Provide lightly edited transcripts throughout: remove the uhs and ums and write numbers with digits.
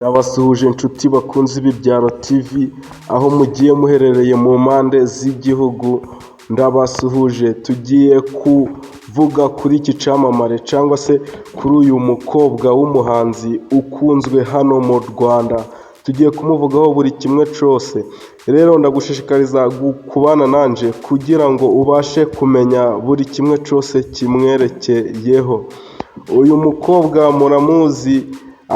Nabasuhuje inshuti bakunze Ibibyaro TV, aho mugiye muherereye mu mpande z'igihugu, ndabasuhuje. Tugiye kuvuga kuri iki cyamamare cyangwa se kuri uyu mukobwa w'umuhanzi ukunzwe hano mu Rwanda. Tugiye kumuvugaho buri kimwe cyose. Rero ndagushishikariza kubana nanjye kugira ngo ubashe kumenya buri kimwe cyose kimwerekeyeho. Uyu mukobwa muramuzi,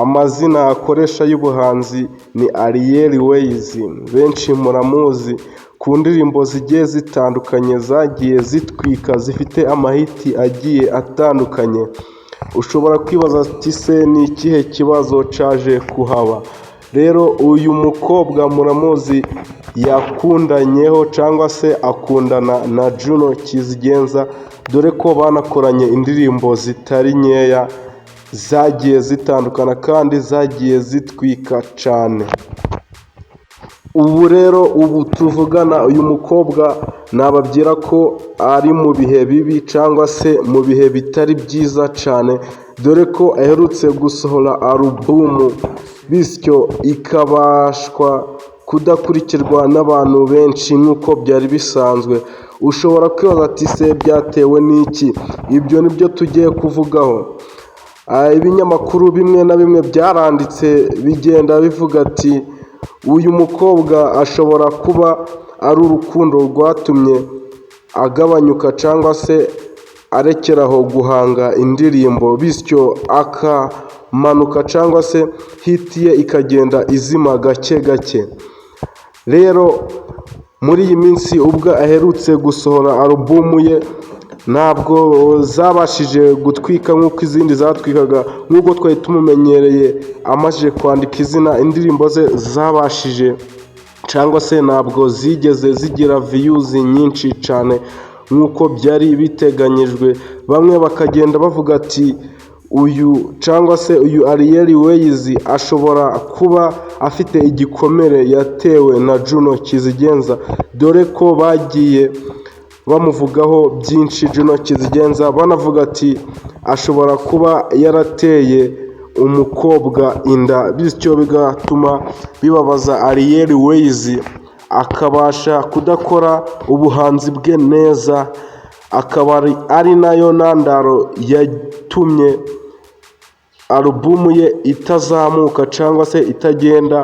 amazina akoresha y'ubuhanzi ni Ariel Ways. Benshi muramuzi ku ndirimbo zigiye zitandukanye zagiye zitwika, zifite amahiti agiye atandukanye. Ushobora kwibaza ati se ni ikihe kibazo cyaje kuhaba? Rero uyu mukobwa muramuzi, yakundanyeho cyangwa se akundana na Juno Kizigenza, dore ko banakoranye indirimbo zitari nkeya zagiye zitandukana kandi zagiye zitwika cyane. Ubu tuvugana uyu mukobwa nababwira ko ari mu bihe bibi cyangwa se mu bihe bitari byiza cyane, dore ko aherutse gusohora alubumu, bityo ikabashwa kudakurikirwa n'abantu benshi nk'uko byari bisanzwe. Ushobora kwibaza ati se byatewe n'iki? Ibyo ni byo tugiye kuvugaho. Ibinyamakuru bimwe na bimwe byaranditse bigenda bivuga ati uyu mukobwa ashobora kuba ari urukundo rwatumye agabanyuka cyangwa se arekeraho guhanga indirimbo, bityo akamanuka cyangwa se hiti ye ikagenda izima gake gake. Rero muri iyi minsi ubwo aherutse gusohora alubumu ye, ntabwo zabashije gutwika nk'uko izindi zatwikaga, nk'uko twari tumumenyereye amajije kwandika izina. Indirimbo ze zabashije cyangwa se ntabwo zigeze zigira viyuzi nyinshi cyane nk'uko byari biteganyijwe. Bamwe bakagenda bavuga ati uyu cyangwa se uyu Ariel Ways ashobora kuba afite igikomere yatewe na Juno Kizigenza, dore ko bagiye bamuvugaho byinshi. Juno Kizigenza banavuga ati ashobora kuba yarateye umukobwa inda, bityo bigatuma bibabaza Ariel Ways, akabasha kudakora ubuhanzi bwe neza, akaba ari nayo ntandaro yatumye alubumu ye itazamuka cyangwa se itagenda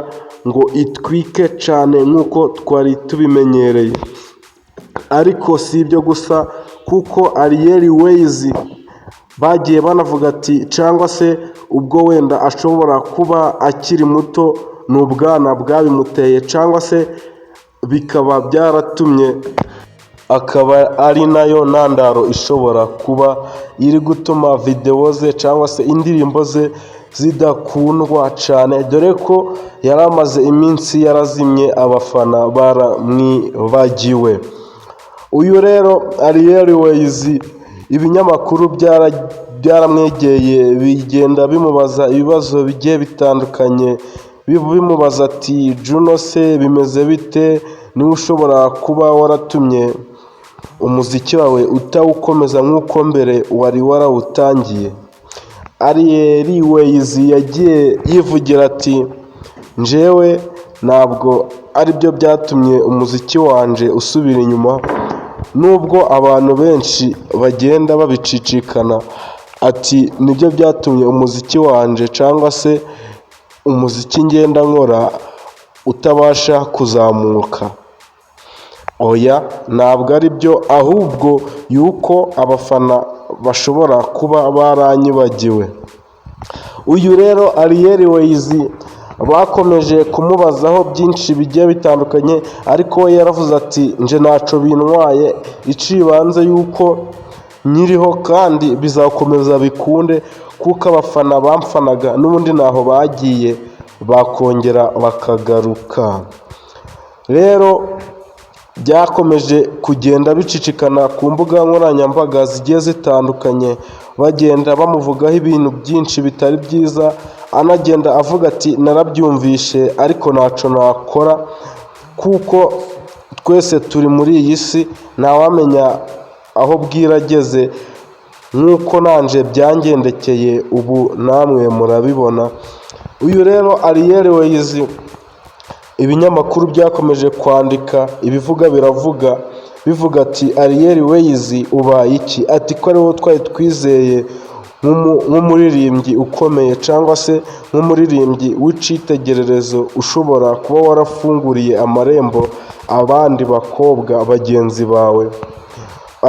ngo itwike cyane nk'uko twari tubimenyereye. Ariko si ibyo gusa, kuko Ariel Ways bagiye banavuga ati cyangwa se ubwo wenda ashobora kuba akiri muto, ni ubwana bwabimuteye cyangwa se bikaba byaratumye, akaba ari nayo ntandaro ishobora kuba iri gutuma videwo ze cyangwa se indirimbo ze zidakundwa cyane, dore ko yari amaze iminsi yarazimye, abafana baramwibagiwe. Uyu rero Ariel Ways, ibinyamakuru byaramwegeye bigenda bimubaza ibibazo bigiye bitandukanye, bimubaza ati Juno se bimeze bite? Niwe ushobora kuba waratumye umuziki wawe utawukomeza nk'uko mbere wari warawutangiye. Ariel Ways yagiye yivugira ati njyewe ntabwo aribyo byatumye umuziki wanjye usubira inyuma, nubwo abantu benshi bagenda babicicikana, ati nibyo byatumye umuziki wanjye cyangwa se umuziki ngenda nkora utabasha kuzamuka. Oya, ntabwo ari byo, ahubwo yuko abafana bashobora kuba baranyibagiwe. Uyu rero Ariel Ways bakomeje kumubazaho byinshi bigiye bitandukanye, ariko we yaravuze ati nje ntacyo bintwaye, icibanze yuko nyiriho kandi bizakomeza bikunde, kuko abafana bamfanaga n'ubundi ntaho bagiye, bakongera bakagaruka. Rero byakomeje kugenda bicicikana ku mbuga nkoranyambaga zigiye zitandukanye, bagenda bamuvugaho ibintu byinshi bitari byiza, anagenda avuga ati narabyumvishe ariko ntacyo nakora, kuko twese turi muri iyi si, ntawamenya aho bwira ageze, nk'uko nanjye byangendekeye ubu namwe murabibona. Uyu rero Ariel Ways, ibinyamakuru byakomeje kwandika ibivuga biravuga bivuga ati Ariel Ways ubaye iki, ati ko ariwo twari twizeye nk'umuririmbyi ukomeye cyangwa se nk'umuririmbyi w'icyitegererezo ushobora kuba warafunguriye amarembo abandi bakobwa bagenzi bawe.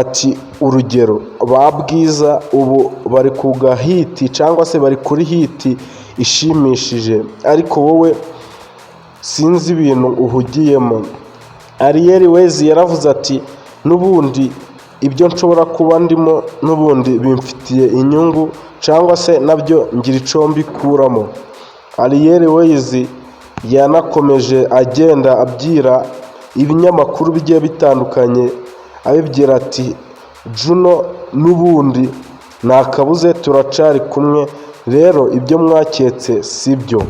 Ati urugero ba Bwiza ubu bari ku gahiti cyangwa se bari kuri hiti ishimishije, ariko wowe sinzi ibintu uhugiyemo. Ariel Ways yaravuze ati n'ubundi ibyo nshobora kuba ndimo n'ubundi bimfitiye inyungu cyangwa se nabyo ngira icyo mbikuramo. Ariel Ways yanakomeje agenda abwira ibinyamakuru bigiye bitandukanye abibwira ati Juno n'ubundi nta kabuze turacari kumwe, rero ibyo mwaketse si byo.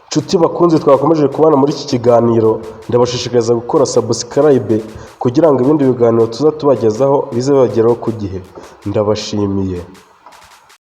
Nshuti bakunze twakomeje kubana muri iki kiganiro, ndabashishikariza gukora subscribe kugira ngo ibindi biganiro tuza tubagezaho bize bibageraho ku gihe. Ndabashimiye.